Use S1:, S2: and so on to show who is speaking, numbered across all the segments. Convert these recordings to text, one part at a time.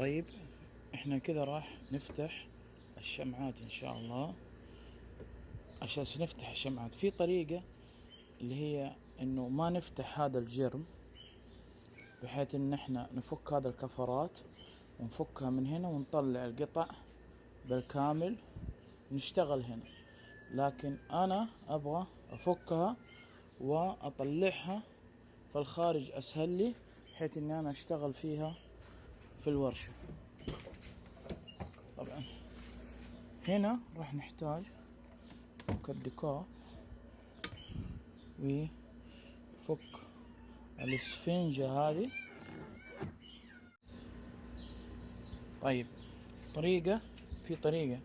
S1: طيب، احنا كذا راح نفتح الشمعات ان شاء الله. عشان نفتح الشمعات في طريقة، اللي هي انه ما نفتح هذا الجرم، بحيث ان احنا نفك هذا الكفرات ونفكها من هنا ونطلع القطع بالكامل نشتغل هنا. لكن انا ابغى افكها واطلعها في الخارج اسهل لي، بحيث اني انا اشتغل فيها في الورشة. طبعا هنا راح نحتاج فك الديكور وفك الاسفنجة هذه. طيب، في طريقة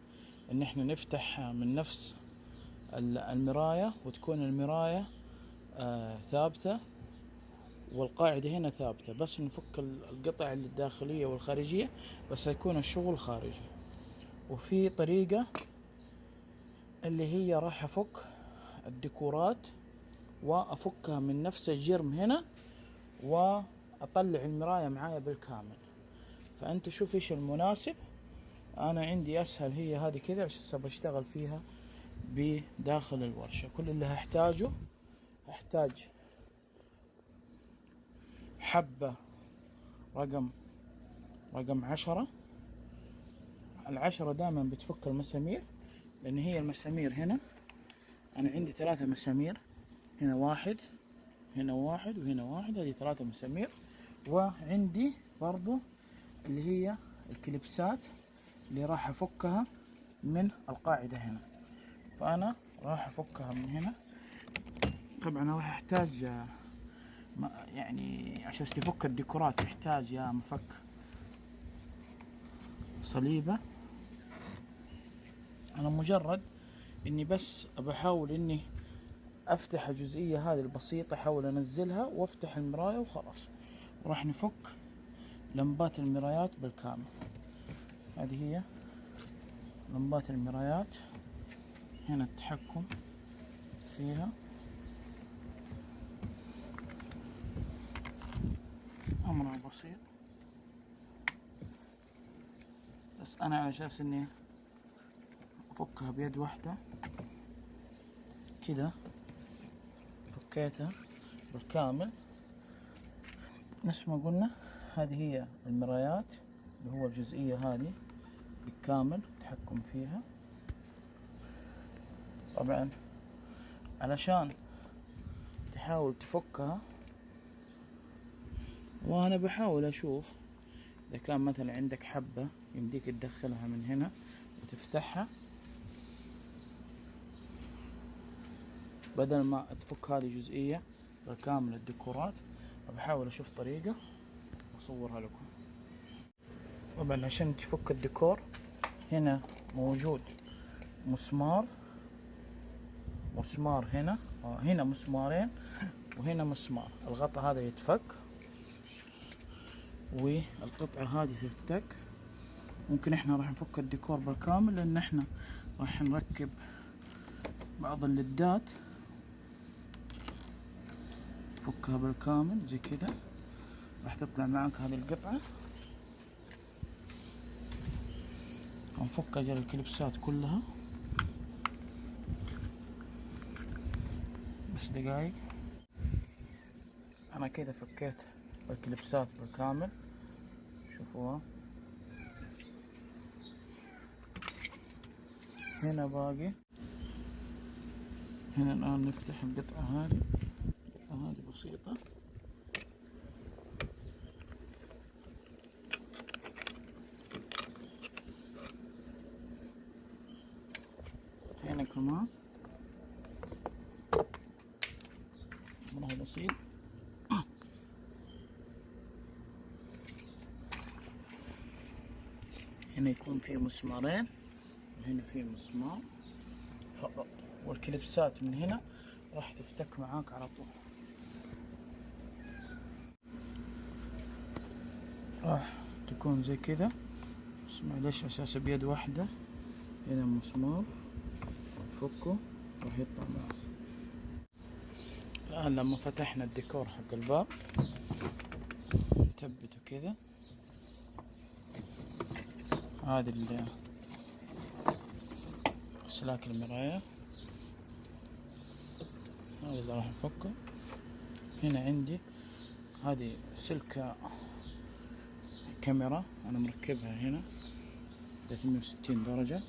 S1: ان احنا نفتحها من نفس المراية، وتكون المراية ثابتة والقاعدة هنا ثابتة، بس نفك القطع الداخلية والخارجية، بس يكون الشغل خارجي. وفي طريقة اللي هي راح افك الديكورات وافكها من نفس الجرم هنا واطلع المراية معايا بالكامل. فانت شوف ايش المناسب. انا عندي اسهل هي هذه كذا، عشان بشتغل فيها بداخل الورشة. كل اللي هحتاج حبة رقم 10. 10 دائما بتفك المسامير، لان هي المسامير هنا انا عندي 3 مسامير، هنا واحد، هنا واحد، وهنا واحد. هذه 3 مسامير. وعندي برضو اللي هي الكليبسات اللي راح افكها من القاعدة هنا، فانا راح افكها من هنا. طبعا راح احتاج يعني عشان تفك الديكورات تحتاج يا مفك صليبة. انا مجرد اني بس بحاول اني افتح الجزئية هذه البسيطة، احاول انزلها وافتح المراية وخلاص. وراح نفك لمبات المرايات بالكامل. هذه هي لمبات المرايات، هنا التحكم فيها امر بسيط، بس انا على اساس اني افكها بيد واحدة كذا فكيتها بالكامل. نفس ما قلنا، هذه هي المرايات اللي هو الجزئية هذه بالكامل التحكم فيها. طبعا علشان تحاول تفكها، وانا بحاول اشوف اذا كان مثلا عندك حبة يمديك تدخلها من هنا وتفتحها، بدل ما تفك هذه جزئية بالكامل الديكورات. بحاول اشوف طريقة واصورها لكم. طبعا عشان تفك الديكور، هنا موجود مسمار هنا مسمارين، وهنا مسمار. الغطاء هذا يتفك والقطعة هذه تفتك. ممكن احنا راح نفك الديكور بالكامل، لان احنا راح نركب بعض الليدات. فكها بالكامل زي كذا، راح تطلع معك هذه القطعة. هنفك اجل الكليبسات كلها، بس دقايق. انا كذا فكيت الكليبسات بالكامل، شوفوها. هنا باقي، هنا الان نفتح القطعة هذه بسيطة. هنا كمان امرها بسيط. هنا يكون في مسمارين، وهنا في مسمار فقط. والكليبسات من هنا راح تفتك معاك على طول. راح تكون زي كذا، بس معلش اساسا بيد واحدة. هنا مسمار فكه راح يطلع معه. الآن لما فتحنا الديكور حق الباب ثبته كذا، هذه سلاك المراية، هذا اللي راح نفكه. هنا عندي هذه سلك كاميرا انا مركبها هنا 360 درجة.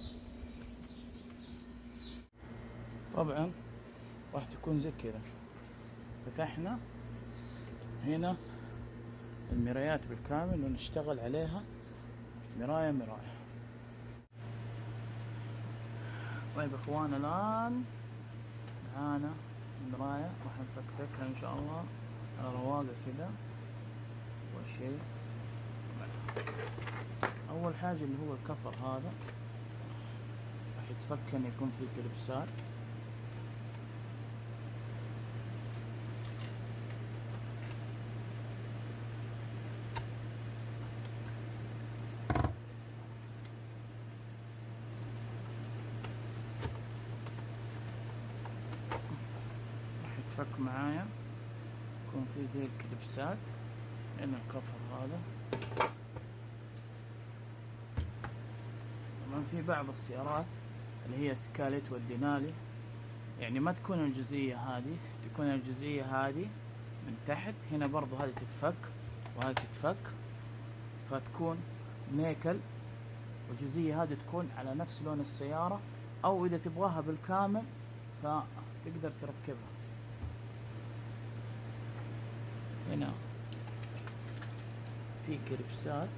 S1: طبعا راح تكون زي كذا. فتحنا هنا المرايات بالكامل ونشتغل عليها مراية مراية. طيب اخوانا، الان معانا المراية راح نفكفكها ان شاء الله على رواقة كذا. اول شيء اول حاجة اللي هو الكفر هذا راح يتفك، ان يكون فيه كلبسات. راح يتفك معايا، يكون فيه زي الكلبسات. هنا الكفر هذا. طبعا في بعض السيارات اللي هي سكاليت والدينالي، يعني ما تكون الجزئية هذه، تكون الجزئية هذه من تحت. هنا برضو هذه تتفك وهذه تتفك، فتكون نيكل. والجزئية هذه تكون على نفس لون السيارة، او اذا تبغاها بالكامل فتقدر تركبها. هنا في كربسات،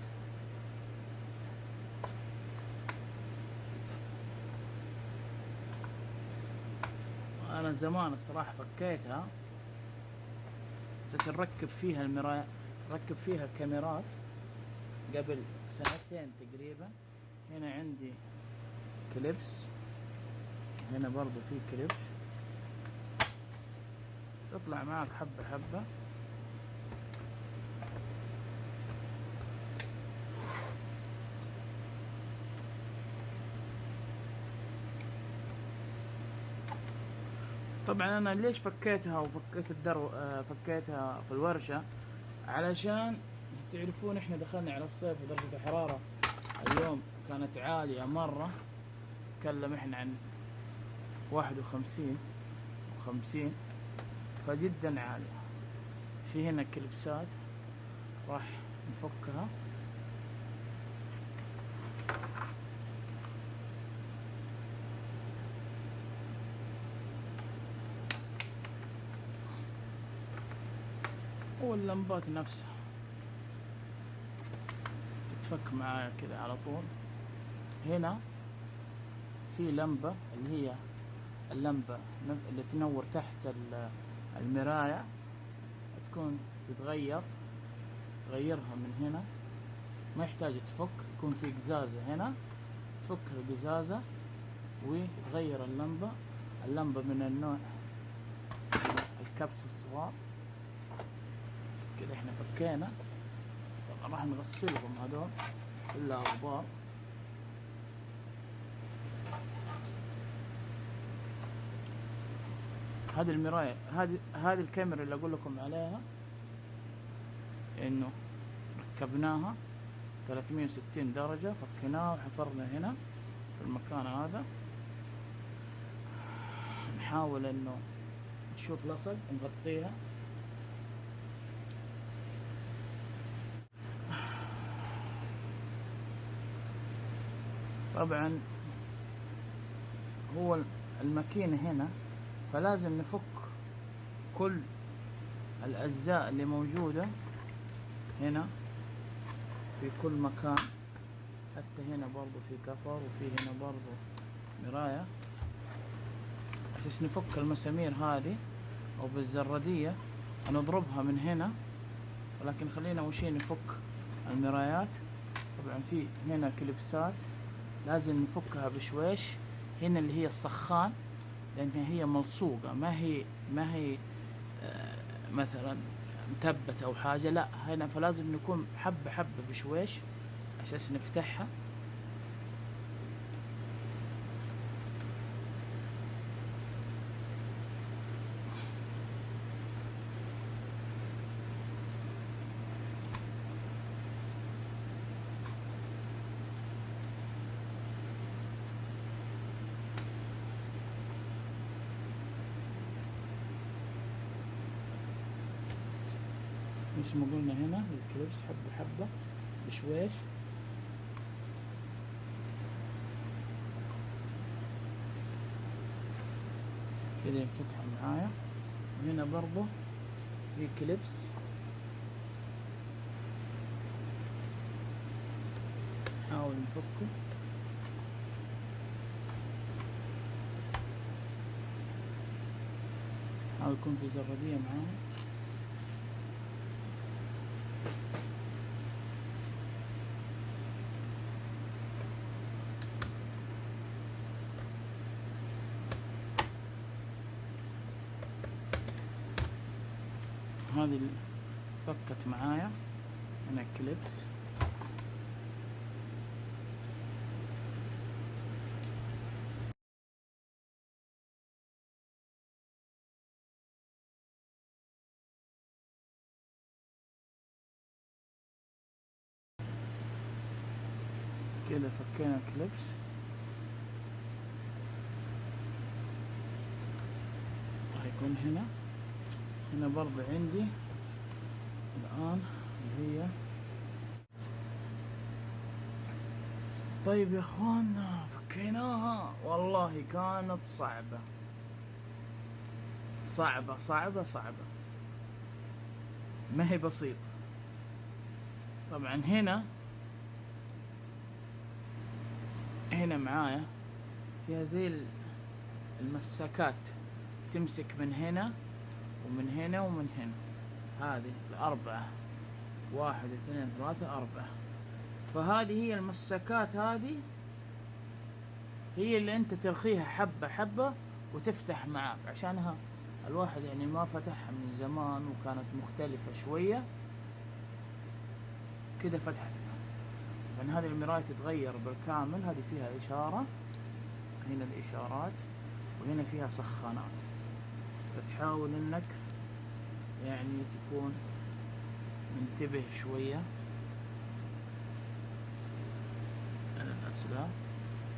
S1: انا زمان الصراحة فكيتها اساس نركب فيها المراية، نركب فيها الكاميرات قبل سنتين تقريبا. هنا عندي كليبس، هنا برضو في كليبس، تطلع معك حبة حبة. طبعا انا ليش فكيتها وفكيت فكيتها في الورشة؟ علشان تعرفون احنا دخلنا على الصيف ودرجة الحرارة اليوم كانت عالية مرة. نتكلم احنا عن 51 و50، فجدا عالية. في هنا كلبسات راح نفكها. واللمبات نفسها تتفك معايا كذا على طول. هنا في لمبة اللي هي اللمبة اللي تنور تحت المراية، تكون تغيرها من هنا، ما يحتاج تفك. يكون في قزازة هنا، تفك القزازة وتغير اللمبة. اللمبة من النوع الكبس الصغار كده. احنا فكينا، راح نغسلهم هذول كلها غبار. هذه المراية، هذه الكاميرا اللي اقول لكم عليها، انه ركبناها 360 درجة، فكيناها وحفرنا هنا في المكان هذا. نحاول انه نشوف لصق ونغطيها. طبعا هو الماكينة هنا، فلازم نفك كل الأجزاء اللي موجودة هنا في كل مكان. حتى هنا برضو في كفر، وفي هنا برضو مراية، أساس نفك المسامير هذه، أو بالزردية نضربها من هنا. ولكن خلينا أول شي نفك المرايات. طبعا في هنا كليبسات لازم نفكها بشويش. هنا اللي هي السخان، لأنها هي ملصوقة، ما هي مثلا مثبتة أو حاجة، لا هنا فلازم نكون حبة حبة بشويش عشان نفتحها. مثل ما قلنا هنا الكليبس حبة حبة بشويش. كده ينفتح معايا. وهنا برضه في كليبس نحاول نفكه. حاول يكون في زرادية معاهم. هذه فكت معايا هنا الكليبس. كده فكينا الكليبس. راح يكون هنا برضه عندي الآن اللي هي. طيب يا اخوانا فكيناها. والله كانت صعبة صعبة صعبة صعبة، ما هي بسيطة. طبعا هنا معايا فيها زي المساكات، تمسك من هنا ومن هنا ومن هنا. هذه الأربعة، 1 2 3 4. فهذه هي المساكات، هذه هي اللي انت ترخيها حبة حبة وتفتح معاك، عشانها الواحد يعني ما فتحها من زمان وكانت مختلفة شوية كده فتحت. طبعا هذه المراية تتغير بالكامل. هذه فيها إشارة، هنا الإشارات، وهنا فيها سخانات. فتحاول انك يعني تكون منتبه شوية على الأسلاك.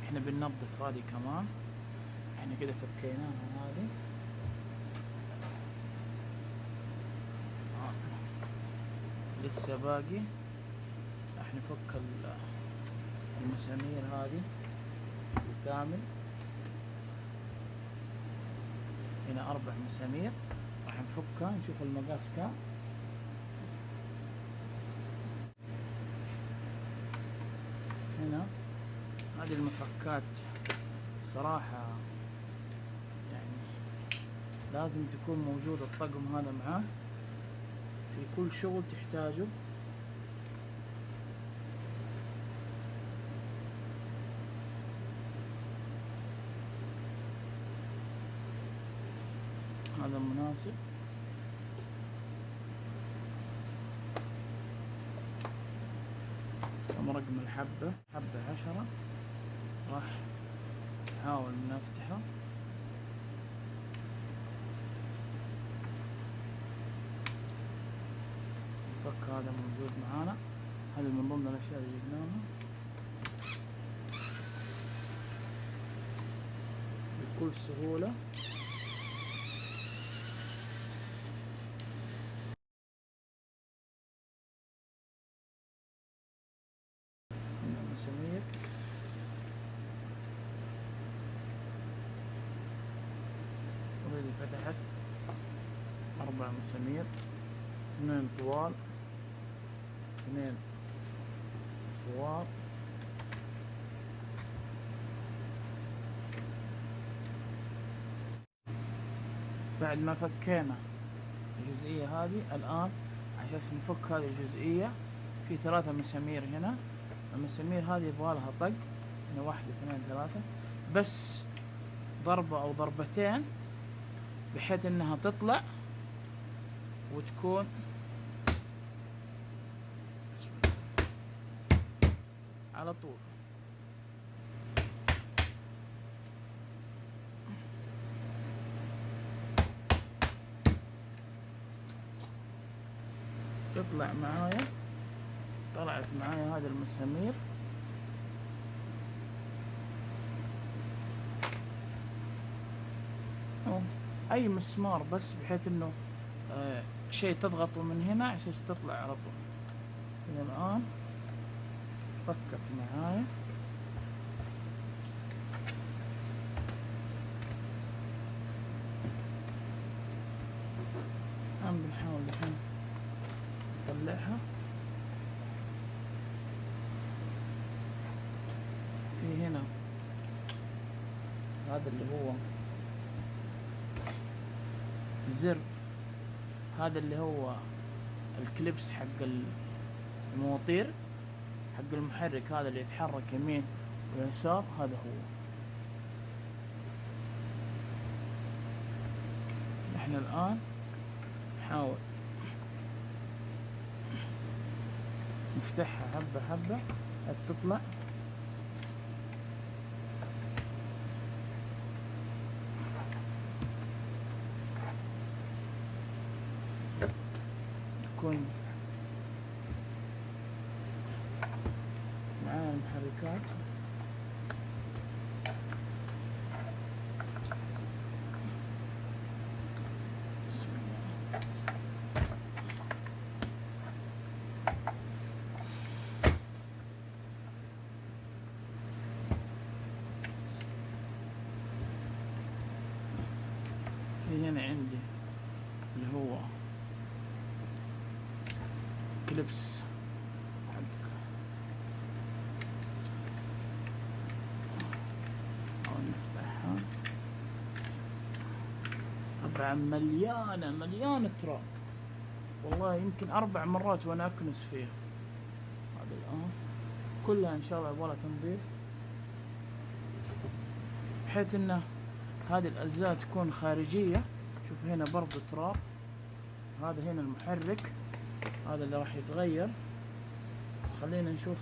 S1: احنا بننظف هذه كمان. احنا كده فكيناها هذه. لسه باقي راح نفك المسامير هذه بالكامل. هنا 4 مسامير راح نفكها، نشوف المقاس كام. هنا هذه المفكات صراحة يعني لازم تكون موجود الطقم هذا معاه في كل شغل تحتاجه. هذا مناسب. كم رقم الحبة؟ حبة 10. راح نحاول نفتحه. الفك هذا موجود معانا. هذه من ضمن الأشياء اللي جبناها بكل سهولة. هنا مسامير. وهذه فتحت 4 مسامير، 2 طوال 2 صوار. بعد ما فكينا الجزئية هذه الآن عشان نفك هذه الجزئية في 3 مسامير هنا. المسامير هذه يبغالها طق. هنا 1 2 3 بس ضربة أو ضربتين بحيث انها تطلع وتكون على طول. تطلع معايا. طلعت معايا هذه المسامير. اي مسمار بس بحيث انه شيء تضغطه من هنا عشان تطلع على طول. هي الآن فكت معايا. بنحاول الحين نطلعها. في هنا هذا اللي هو زر، هذا اللي هو الكليبس حق المواتير حق المحرك، هذا اللي يتحرك يمين ويسار، هذا هو. نحن الآن نحاول نفتحها حبة حبة حتى تطلع. يكون معانا المحركات. بسم الله. في هنا عندي اللي هو كليبس حق نفتحها. طبعا مليانة تراب، والله يمكن 4 مرات وانا اكنس فيها. هذا الان كلها ان شاء الله يبغالها تنظيف، بحيث انه هذه الاجزاء تكون خارجية. شوف هنا برضو تراب. هذا هنا المحرك، هذا اللي راح يتغير. بس خلينا نشوف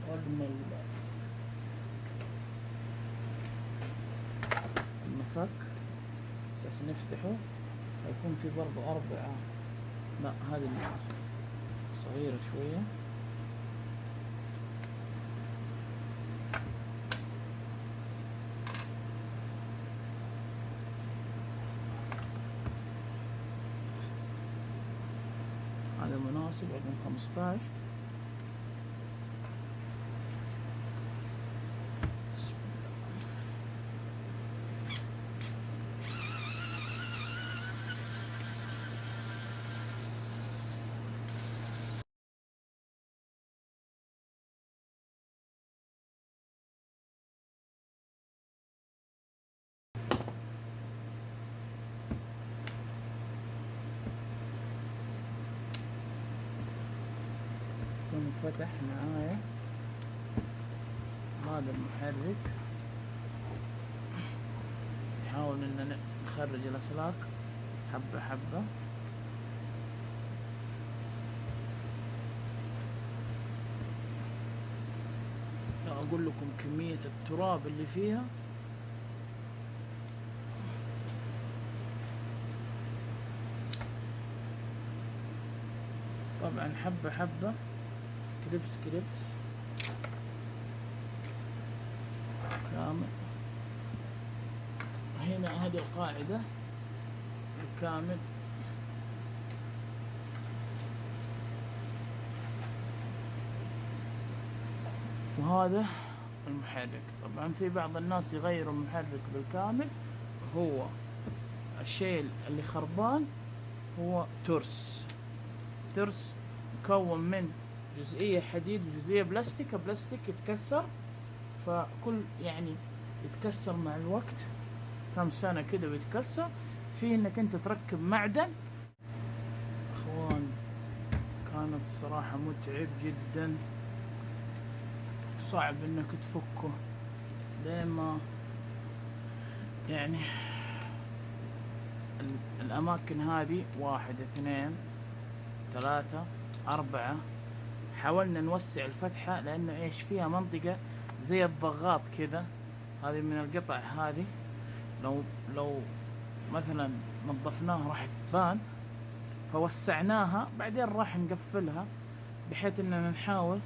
S1: رقم المفك اساس نفتحه. هيكون في برضو 4. لا هذه صغيرة شوية. هذا مناسب رقم 15. فتح معايا هذا المحرك. نحاول ان نخرج الاسلاك حبة حبة. لا اقول لكم كمية التراب اللي فيها. طبعا حبة حبة، كليبس كامل. هنا هذه القاعدة الكامل. وهذا المحرك. طبعا في بعض الناس يغيروا المحرك بالكامل. هو الشيء اللي خربان هو ترس مكون من جزئية حديد وجزئية بلاستيك. البلاستيك يتكسر، فكل يعني يتكسر مع الوقت كم سنة كده ويتكسر. في انك انت تركب معدن. اخوان كانت الصراحة متعب جدا، صعب انك تفكه لين ما يعني الاماكن هذه 1 2 3 4 حاولنا نوسع الفتحة، لانه ايش فيها منطقة زي الضغاط كذا. هذه من القطع هذه لو مثلا نظفناها راح تبان، فوسعناها. بعدين راح نقفلها بحيث اننا نحاول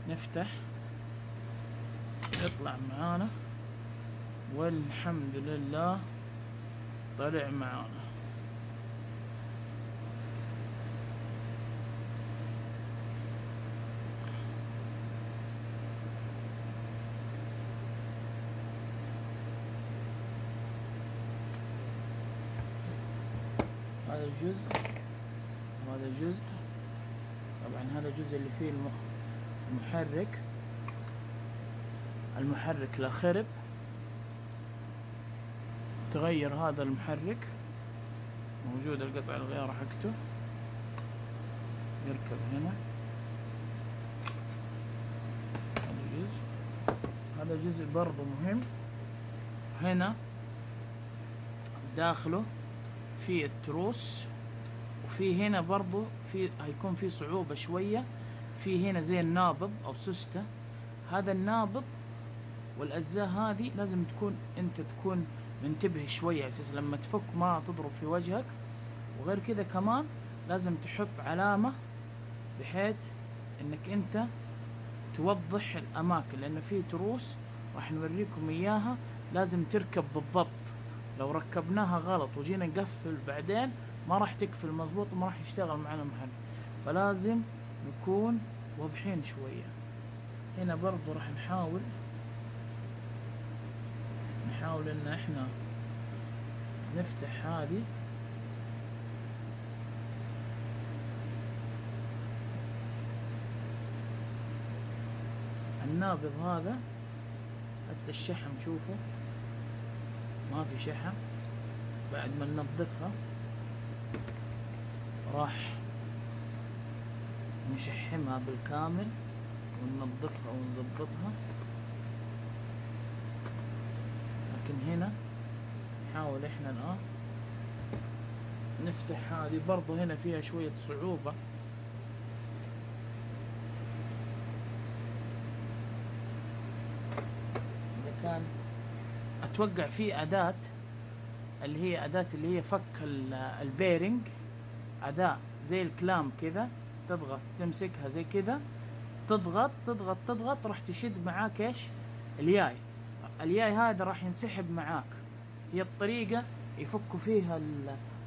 S1: نفتح يطلع معانا. والحمد لله طلع معانا. هذا الجزء وهذا الجزء. طبعا هذا الجزء اللي فيه المحرك لا خرب، تغير هذا المحرك، موجود القطع الغيار حقته، يركب هنا. هذا الجزء برضو مهم، هنا داخله في التروس، وفي هنا برضو هيكون في صعوبة شوية، في هنا زي النابض او سوستة. هذا النابض والاجزاء هذه لازم انت تكون منتبه شوية، على اساس لما تفك ما تضرب في وجهك. وغير كذا كمان لازم تحط علامة بحيث انك انت توضح الاماكن، لان في تروس راح نوريكم اياها لازم تركب بالضبط. لو ركبناها غلط وجينا نقفل بعدين ما راح تقفل مظبوط وما راح يشتغل معنا المحرك، فلازم نكون واضحين شوية. هنا برضو راح نحاول ان احنا نفتح هذه. النابض هذا حتى الشحم شوفوا ما في شحم، بعد ما ننظفها راح نشحمها بالكامل وننظفها ونظبطها. لكن هنا نحاول احنا الان نفتح هذه، برضو هنا فيها شوية صعوبة. كان اتوقع في اداة اللي هي فك البيرنج، اداة زي الكلام كذا، تضغط تمسكها زي كذا، تضغط تضغط تضغط راح تشد معاك ايش؟ الياي هذا راح ينسحب معاك. هي الطريقة يفكوا فيها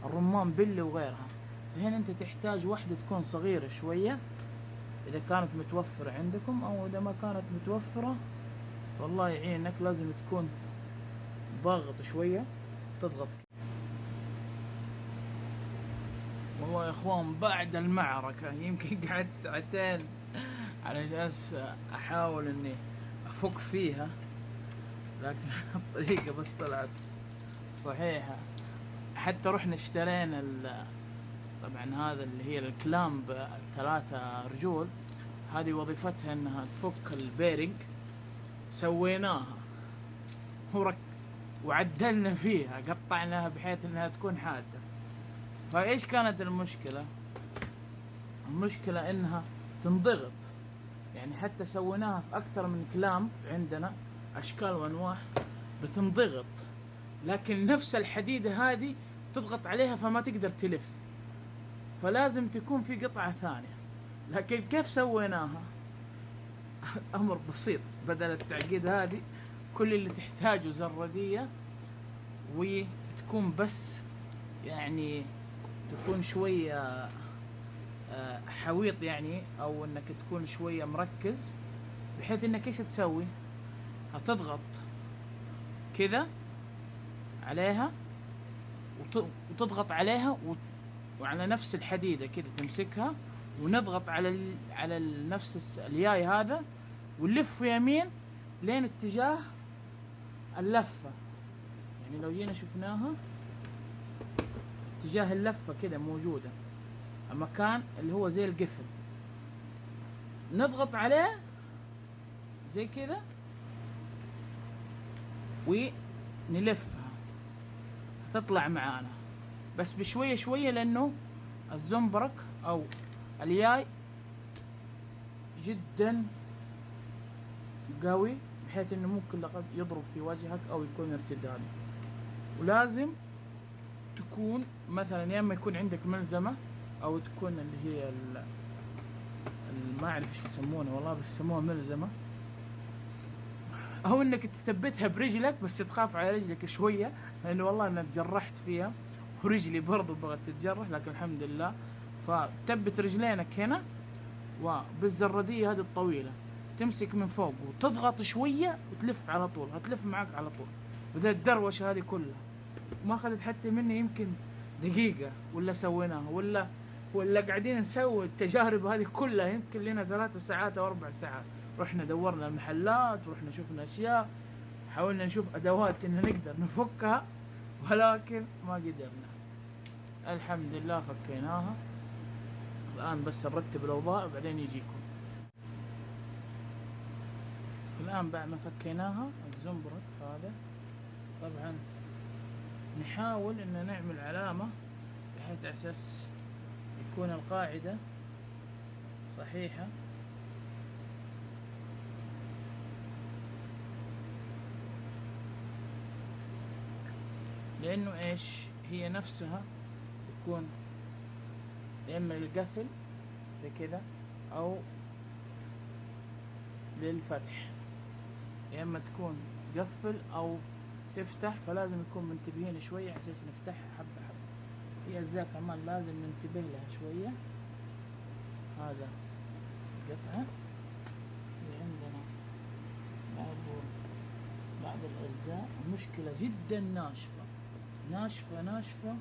S1: الرمان بلي وغيرها. فهنا انت تحتاج واحدة تكون صغيرة شوية اذا كانت متوفرة عندكم، او اذا ما كانت متوفرة والله يعينك لازم تكون ضاغط شوية، تضغط. والله يا اخوان بعد المعركة يمكن قعدت ساعتين على اساس احاول اني افك فيها، لكن الطريقة بس طلعت صحيحة. حتى رحنا اشترينا طبعا هذا اللي هي الكلامب 3 رجول، هذه وظيفتها انها تفك البيرنج، سويناها وعدلنا فيها، قطعناها بحيث انها تكون حادة. فايش كانت المشكلة؟ المشكلة انها تنضغط، يعني حتى سويناها في اكثر من كلام، عندنا اشكال وانواع بتنضغط، لكن نفس الحديدة هذه تضغط عليها فما تقدر تلف، فلازم تكون في قطعة ثانية. لكن كيف سويناها؟ امر بسيط، بدل التعقيد هذه كل اللي تحتاجه زردية، وتكون بس يعني تكون شوية حويط يعني، او انك تكون شوية مركز، بحيث انك ايش تسوي؟ هتضغط كذا عليها وتضغط عليها وعلى نفس الحديدة كذا تمسكها، ونضغط على نفس الياي هذا، ونلف يمين لين اتجاه اللفة. يعني لو جينا شفناها اتجاه اللفة كده موجودة، المكان اللي هو زي القفل، نضغط عليه زي كده ونلفها، هتطلع معانا بس بشوية شوية، لأنه الزنبرك أو الياي جدا قوي، بحيث انه ممكن لقد يضرب في وجهك او يكون ارتداد. ولازم تكون مثلا يا اما يكون عندك ملزمة، او تكون اللي هي ما اعرف ايش يسمونها والله، بس يسموها ملزمة، او انك تثبتها برجلك، بس تخاف على رجلك شوية، لانه والله انا تجرحت فيها ورجلي برضو بغت تتجرح، لكن الحمد لله. فتثبت رجلينك هنا، وبالزردية هذه الطويلة تمسك من فوق وتضغط شوية وتلف على طول، هتلف معك على طول. وذا الدروشة هذه كلها ما اخذت حتى مني يمكن دقيقة ولا سويناها، ولا قاعدين نسوي التجارب هذه كلها يمكن لنا 3 ساعات أو 4 ساعات. رحنا دورنا المحلات ورحنا شفنا أشياء، حاولنا نشوف أدوات إن نقدر نفكها، ولكن ما قدرنا. الحمد لله فكيناها. الآن بس نرتب الأوضاع وبعدين يجيكم. الآن بعد ما فكيناها الزنبرك هذا، طبعا نحاول إن نعمل علامة بحيث أساس يكون القاعدة صحيحة. لأنه إيش هي نفسها تكون يا إما للقفل زي كذا أو للفتح، يا إما تكون تقفل أو تفتح، فلازم نكون منتبهين شوية على أساس نفتحها حبة حبة. في أجزاء كمان لازم ننتبه لها شوية. هذا القطعة في عندنا بعض الأجزاء مشكلة جدا ناشفة ناشفة ناشفة،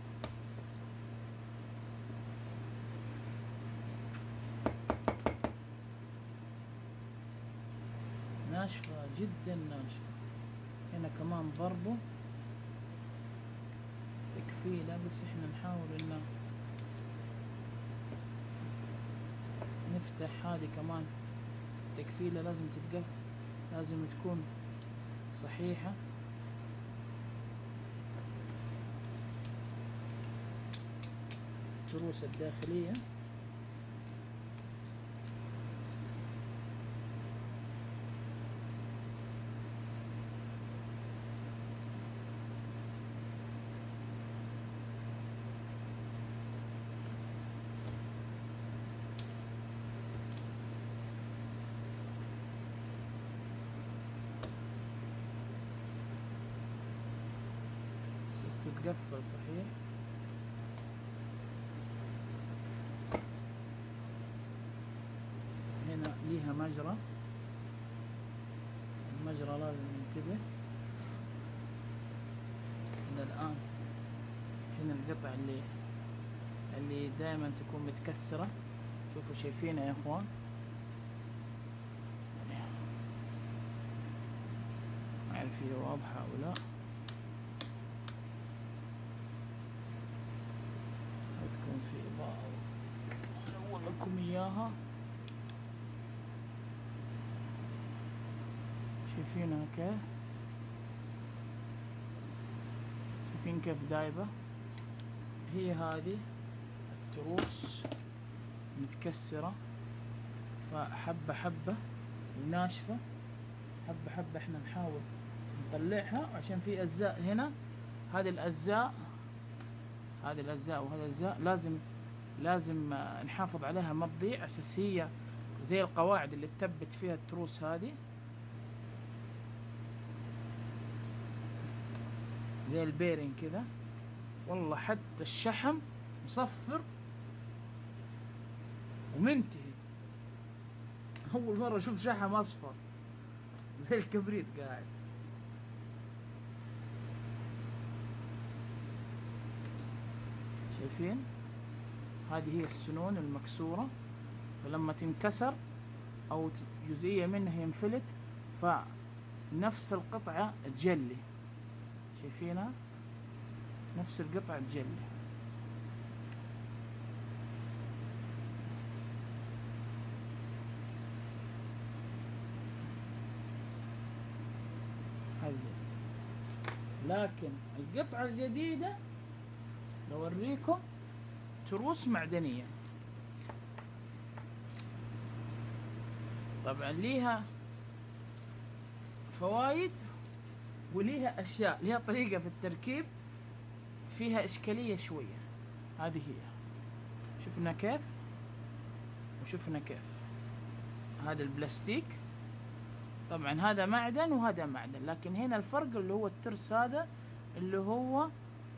S1: ناشفة جدا ناشفة. هنا كمان برضو تكفيلة، بس احنا نحاول ان نفتح هذه كمان. تكفيلة لازم تتقفل، لازم تكون صحيحة. التروس الداخلية تتقفل صحيح. هنا ليها مجرى، المجرى لازم ننتبه. هنا الآن هنا القطع اللي دائما تكون متكسرة، شوفوا شايفينها يا اخوان، ما اعرف هي واضحة او لا. تكون في اضاءة انور لكم اياها. شايفينها كيف؟ شايفين كيف دايبة؟ هي هذه التروس متكسرة، فحبة حبة وناشفة، حبة حبة احنا نحاول نطلعها عشان في أجزاء هنا. هذه الأجزاء وهذه الأجزاء لازم نحافظ عليها ما تضيع، أساس هي زي القواعد اللي تثبت فيها التروس هذه، زي البيرين كذا. والله حتى الشحم مصفر ومنتهي. أول مرة أشوف شحم أصفر زي الكبريت قاعد. شايفين؟ هذه هي السنون المكسورة، فلما تنكسر أو جزئية منها ينفلت فنفس القطعة تجلي. شايفينها؟ نفس القطعة تجلي. هذه، لكن القطعة الجديدة بوريكم تروس معدنية. طبعا ليها فوائد وليها أشياء، ليها طريقة في التركيب فيها إشكالية شوية. هذه هي، شفنا كيف وشفنا كيف. هذا البلاستيك، طبعا هذا معدن وهذا معدن، لكن هنا الفرق اللي هو الترس هذا اللي هو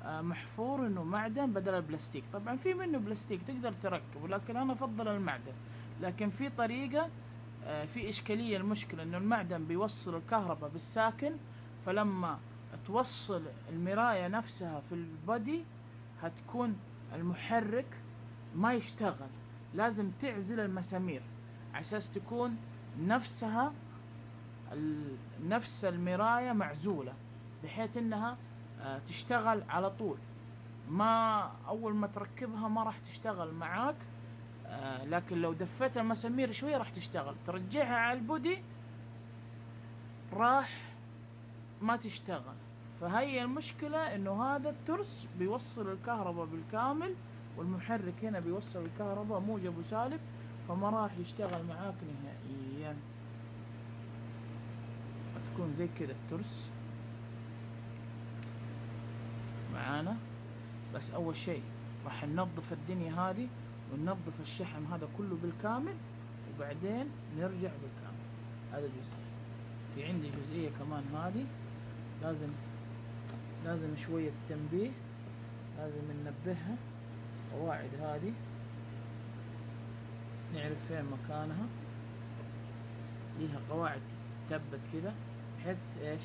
S1: محفور انه معدن بدل البلاستيك. طبعا في منه بلاستيك تقدر تركب، ولكن انا افضل المعدن. لكن في طريقة، في اشكالية، المشكلة انه المعدن بيوصل الكهرباء بالساكن، فلما توصل المراية نفسها في البادي هتكون المحرك ما يشتغل، لازم تعزل المسامير على اساس تكون نفسها نفس المراية معزولة، بحيث انها تشتغل على طول. ما اول ما تركبها ما راح تشتغل معاك، لكن لو دفيت المسامير شوية راح تشتغل. ترجعها على البودي راح ما تشتغل. فهي المشكلة انه هذا الترس بيوصل الكهرباء بالكامل، والمحرك هنا بيوصل الكهرباء موجب وسالب، فما راح يشتغل معاك نهائيا. تكون زي كذا الترس معانا. بس اول شيء راح ننظف الدنيا هذه وننظف الشحم هذا كله بالكامل، وبعدين نرجع بالكامل. هذا جزء. في عندي جزئية كمان هذه لازم شوية تنبيه، لازم ننبهها. قواعد هذه نعرف فين مكانها، ليها قواعد تثبت كذا بحيث ايش،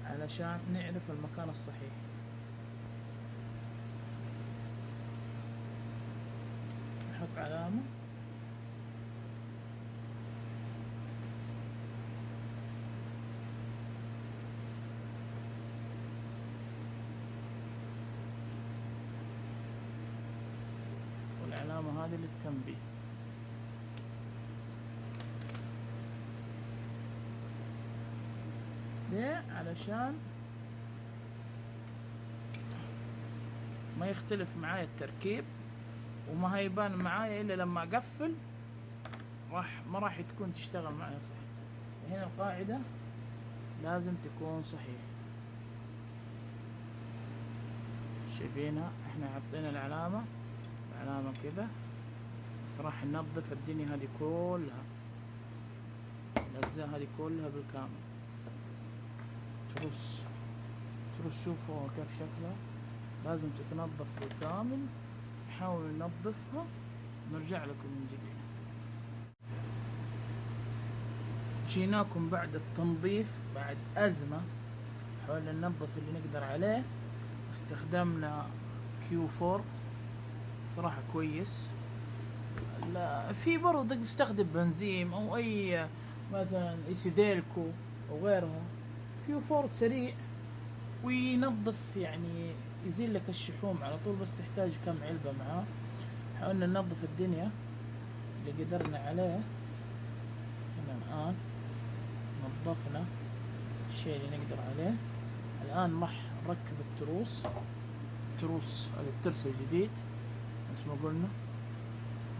S1: علشان نعرف المكان الصحيح. نحط علامة والعلامة هذه للتنبيه. ليه؟ علشان ما يختلف معايا التركيب وما هيبان معايا الا لما اقفل، ما راح تكون تشتغل معايا صح. هنا القاعدة لازم تكون صحيح. شايفينها؟ احنا حطينا العلامة كذا، بس راح ننظف الدنيا هذه كلها، الأجزاء هذه كلها بالكامل. ترس شوفوا كيف شكلها، لازم تتنظف بالكامل. نحاول ننظفها ونرجع لكم من جديد. جيناكم بعد التنظيف، بعد أزمة حاولنا ننظف اللي نقدر عليه. استخدمنا Q4 صراحة كويس. لا في برضه تقدر تستخدم بنزين او اي مثلا إيسيديلكو او غيرها. Q4 سريع وينظف، يعني يزيل لك الشحوم على طول، بس تحتاج كم علبة معاه. حاولنا ننظف الدنيا اللي قدرنا عليه. هنا الآن نظفنا الشيء اللي نقدر عليه. الآن راح نركب التروس هذا الترس الجديد مثل ما قلنا.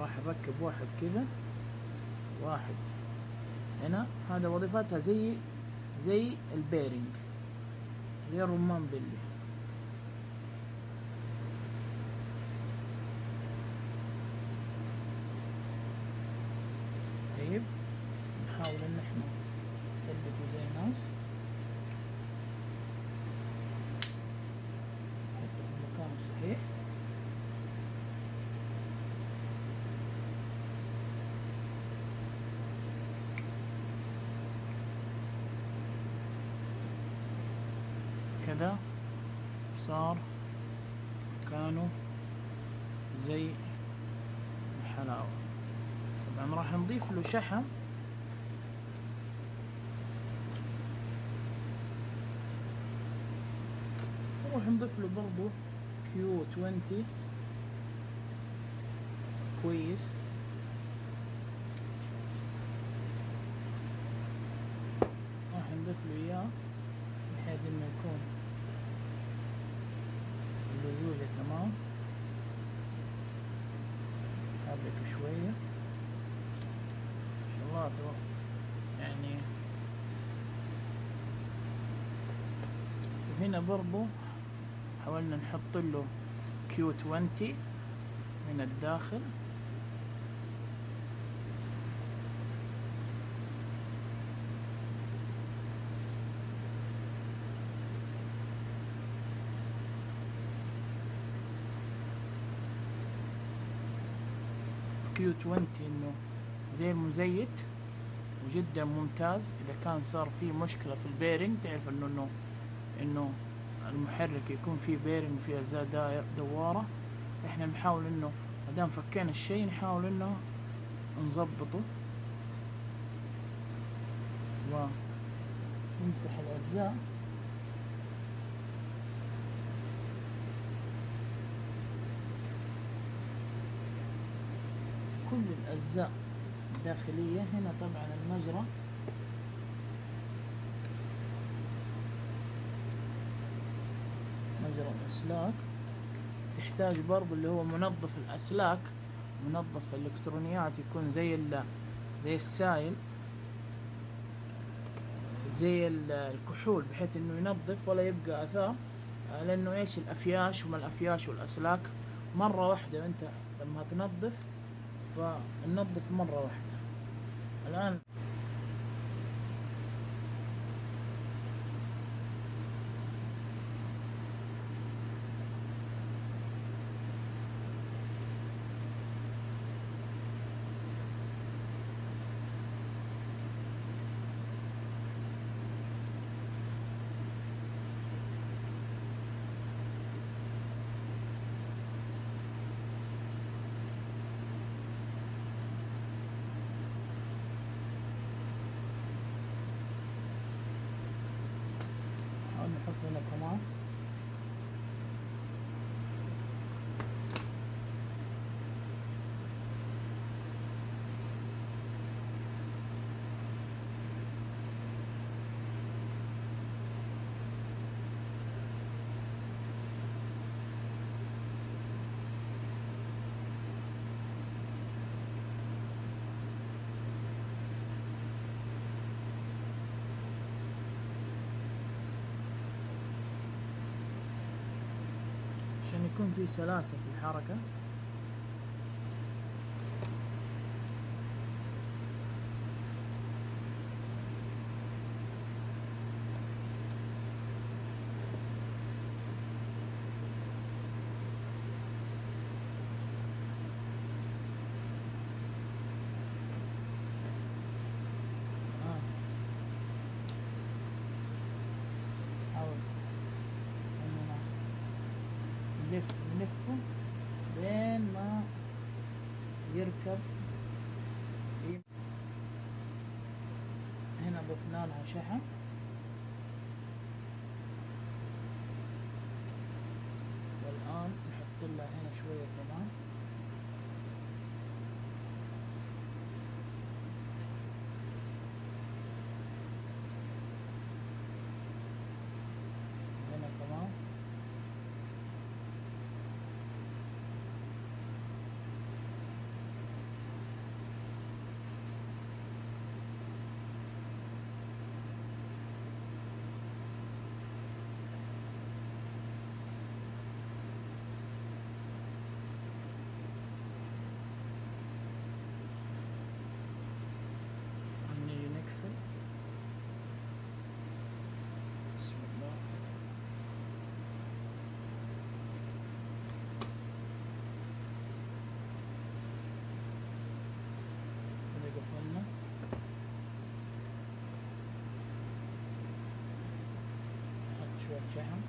S1: راح نركب واحد كذا، واحد هنا. هذا وظيفتها زي البيرنج، زي الرمان بلي. طيب نحاول ان احنا نثبته زي الناس، نحطه في المكان الصحيح. كذا صار مكانه زي الحلاوة. طبعا راح نضيف له شحم، نروح نضيف له برضو Q20 كويس. راح نضيف له اياه بحيث انه يكون اللزوجة تمام. حرك شوية ما شاء الله يعني. وهنا برضو حاولنا نحط له Q20 من الداخل. Q20 انه زي المزيت وجدا ممتاز. اذا كان صار فيه مشكلة في البيرنج تعرف انه المحرك يكون فيه بيرنج وفيه أجزاء دوارة. احنا نحاول انه مادام فكينا الشي نحاول انه نظبطه ونمسح الأجزاء. كل الأجزاء الداخلية. هنا طبعا المجرى مجرى الأسلاك تحتاج برضو اللي هو منظف الأسلاك، منظف الإلكترونيات، يكون زي السائل، زي الكحول، بحيث انه ينظف ولا يبقى اثار. لانه ايش الافياش وما الافياش والاسلاك مرة واحدة، وانت لما تنظف فننظف مرة واحدة. الان نحط هنا كمان. عشان يكون في سلاسة في الحركة. حاول اننا نلفه لين ما يركب في. هنا ضفنا لها شحم، والآن نحط لها هنا شوية كمان. هنا كمان. نيجي نقفل. بسم الله. كده قفلنا. نحط شوية شحم.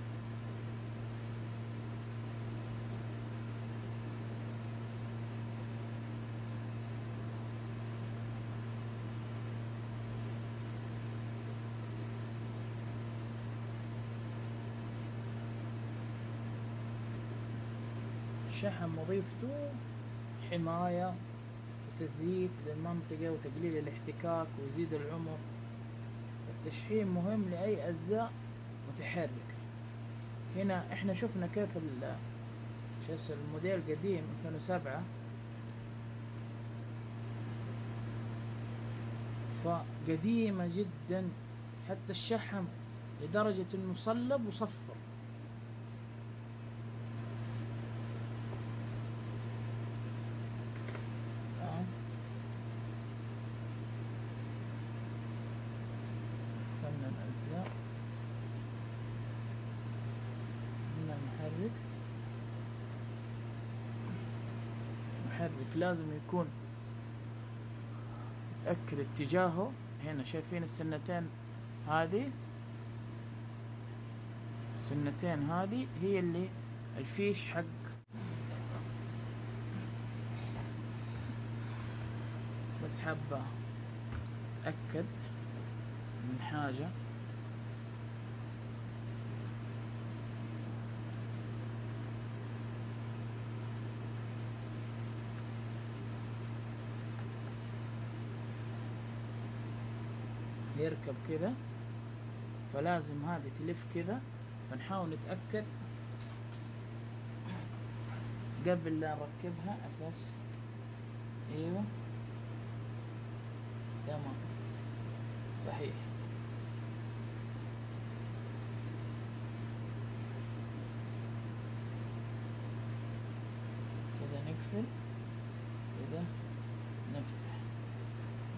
S1: الشحم وظيفته حماية وتزييت للمنطقة وتقليل الاحتكاك ويزيد العمر. التشحيم مهم لأي أجزاء متحركة. هنا احنا شفنا كيف الموديل قديم 2007، فقديمة جدا، حتى الشحم لدرجة انه صلب وصفر. قفلنا الأجزاء. هنا محرك لازم يكون تتأكد اتجاهه. هنا شايفين السنتين هذه سنتين هذه هي اللي الفيش حق. بس حابة أتأكد من حاجة، يركب كذا فلازم هذه تلف كذا، فنحاول نتأكد قبل لا نركبها أساس. أيوه تمام صحيح. كذا نقفل، كذا نفتح،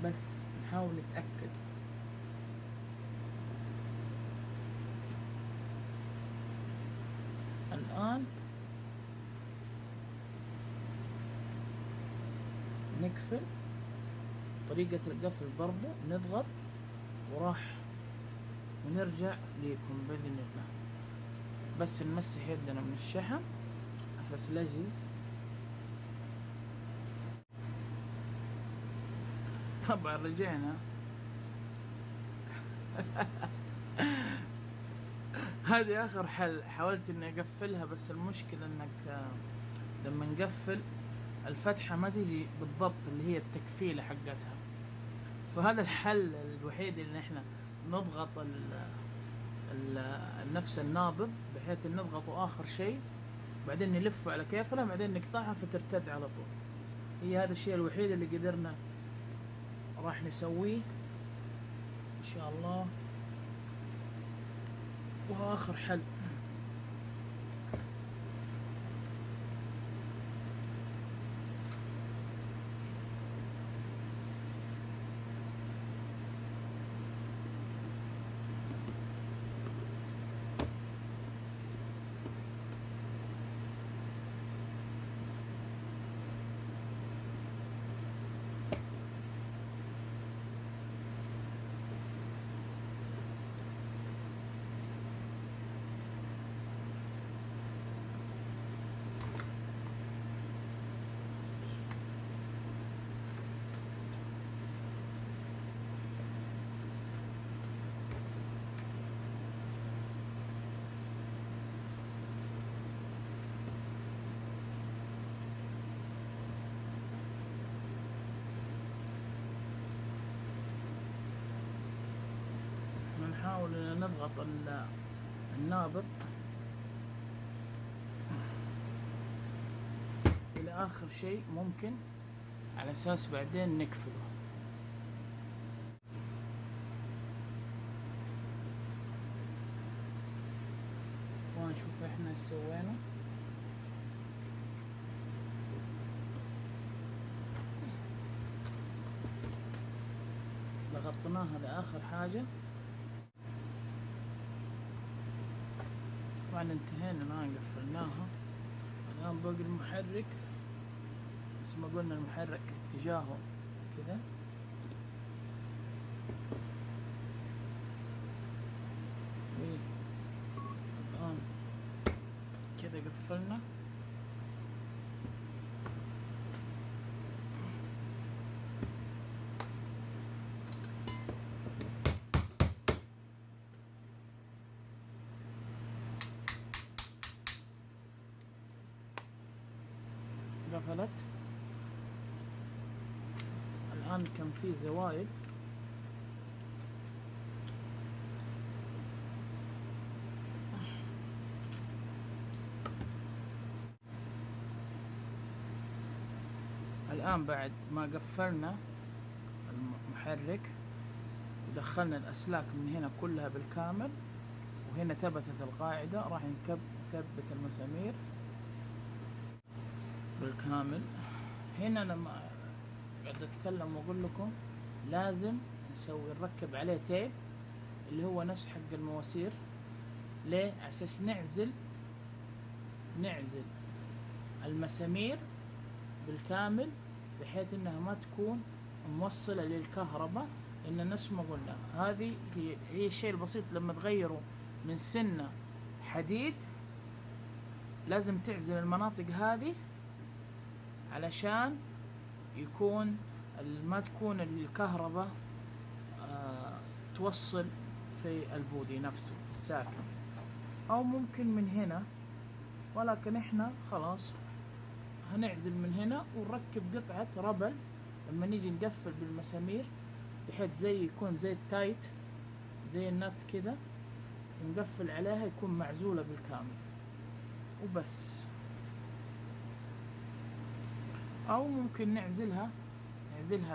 S1: بس نحاول نتأكد. الآن نقفل، طريقة القفل برضو نضغط وراح ونرجع ليكم بإذن الله. بس نمسح يدنا من الشحم أساس لجز. طبعا رجعنا. هذه آخر حل، حاولت إني أقفلها بس المشكلة إنك لما نقفل الفتحة ما تيجي بالضبط اللي هي التكفيلة حقتها. فهذا الحل الوحيد اللي احنا نضغط نفس النابض بحيث ان نضغطه آخر شيء، بعدين نلفه على كيفنا، بعدين نقطعها فترتد على طول. هي هذا الشيء الوحيد اللي قدرنا راح نسويه إن شاء الله، وهو آخر حل. نحاول ان نضغط النابض الى اخر شيء ممكن على اساس بعدين نقفله. ونشوف احنا ايش سوينا. ضغطناها لاخر حاجة. طبعا انتهينا الان، قفلناها. الان باقي المحرك، بس ما قلنا المحرك اتجاهه كذا. الان كذا قفلنا. قفلت. الآن كان في زوايد، الآن بعد ما قفلنا المحرك ودخلنا الأسلاك من هنا كلها بالكامل، وهنا ثبتت القاعدة، راح نثبت المسامير بالكامل. هنا لما قاعد اتكلم واقول لكم لازم نركب عليه تيب اللي هو نفس حق المواسير. ليه؟ عساس نعزل المسامير بالكامل بحيث انها ما تكون موصلة للكهرباء، لان نفس ما قلنا هذه هي الشيء البسيط. لما تغيروا من سنة حديد لازم تعزل المناطق هذه علشان يكون ما تكون الكهرباء توصل في البودي نفسه الساكن، او ممكن من هنا، ولكن احنا خلاص هنعزل من هنا ونركب قطعة ربل لما نيجي نقفل بالمسامير، بحيث زي يكون زي التايت زي النت كذا، ونقفل عليها يكون معزولة بالكامل وبس. او ممكن نعزلها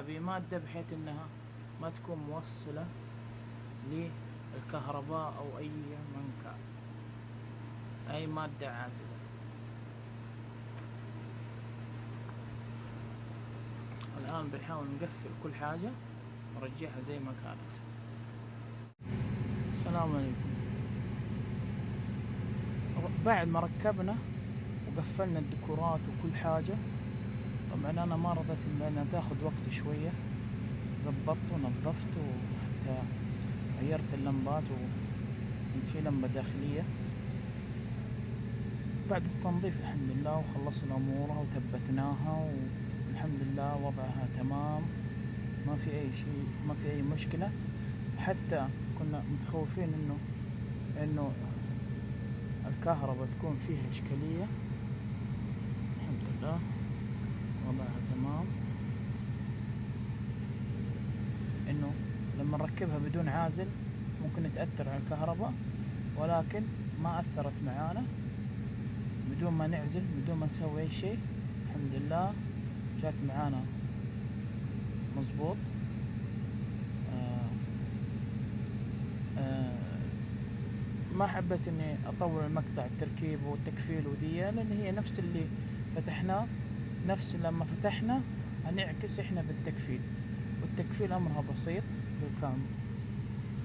S1: بمادة بحيث انها ما تكون موصلة للكهرباء او اي من كان، اي مادة عازلة. الان بنحاول نقفل كل حاجة ونرجعها زي ما كانت. السلام عليكم. بعد ما ركبنا وقفلنا الديكورات وكل حاجة، طبعا انا ما رضيت انها تاخذ وقت شوية، زبطت ونظفت وحتى غيرت اللمبات، وكنت في لمبة داخلية. بعد التنظيف الحمد لله وخلصنا امورها وثبتناها والحمد لله وضعها تمام، ما في اي شيء، ما في اي مشكلة. حتى كنا متخوفين انه الكهرباء تكون فيها اشكالية، الحمد لله وضعها تمام. انه لما نركبها بدون عازل ممكن تأثر على الكهرباء، ولكن ما أثرت معانا بدون ما نعزل، بدون ما نسوي أي شيء. الحمد لله جات معانا مظبوط. ما حبيت اني اطول المقطع التركيب والتكفيل ودي، لان هي نفس اللي فتحناه، نفس لما فتحنا هنعكس احنا بالتكفيل، والتكفيل امرها بسيط بالكامل.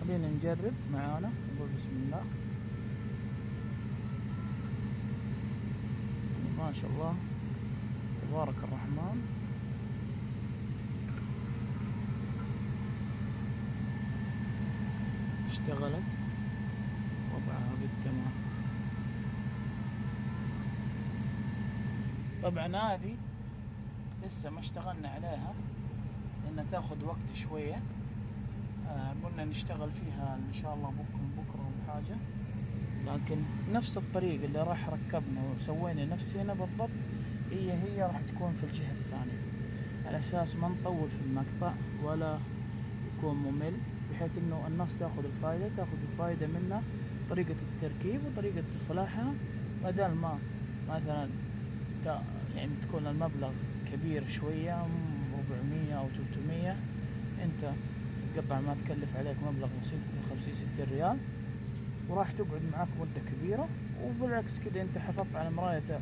S1: خلينا نجرب معانا، نقول بسم الله. ما شاء الله تبارك الرحمن. اشتغلت وضعها بالتمام. طبعا هذه لسه ما اشتغلنا عليها لأنها تاخذ وقت شوية. قلنا نشتغل فيها إن شاء الله بكرة وحاجة، لكن نفس الطريقة اللي راح ركبنا وسوينا نفس هنا بالضبط هي راح تكون في الجهة الثانية، على أساس ما نطول في المقطع ولا يكون ممل، بحيث إنه الناس تاخذ الفائدة منه، طريقة التركيب وطريقة إصلاحها، بدل ما مثلا يعني تكون المبلغ كبير شوية 400 أو 300، أنت القطعة ما تكلف عليك مبلغ بسيط 50-60 ريال، وراح تقعد معاك مدة كبيرة. وبالعكس كده أنت حافظت على مراية،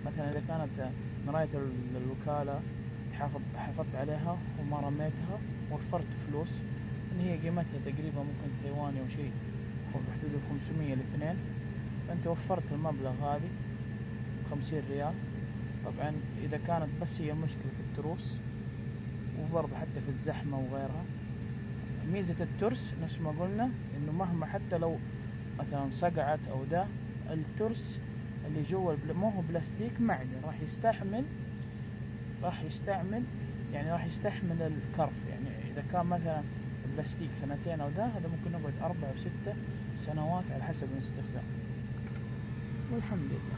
S1: مثلا إذا كانت مراية الوكالة حافظت عليها وما رميتها، وفرت فلوس، إن هي قيمتها تقريبا ممكن تايواني أو شيء بحدود 500 ل2، فأنت وفرت المبلغ هذه 50 ريال. طبعا إذا كانت بس هي مشكلة في التروس، وبرضه حتى في الزحمة وغيرها، ميزة الترس نفس ما قلنا إنه مهما حتى لو مثلا صقعت أو ده، الترس اللي جوا ما هو بلاستيك، معدن، راح يستحمل الكرف. يعني إذا كان مثلا بلاستيك 2 أو ده، هذا ممكن نقعد 4 أو 6 سنوات على حسب الاستخدام، والحمد لله.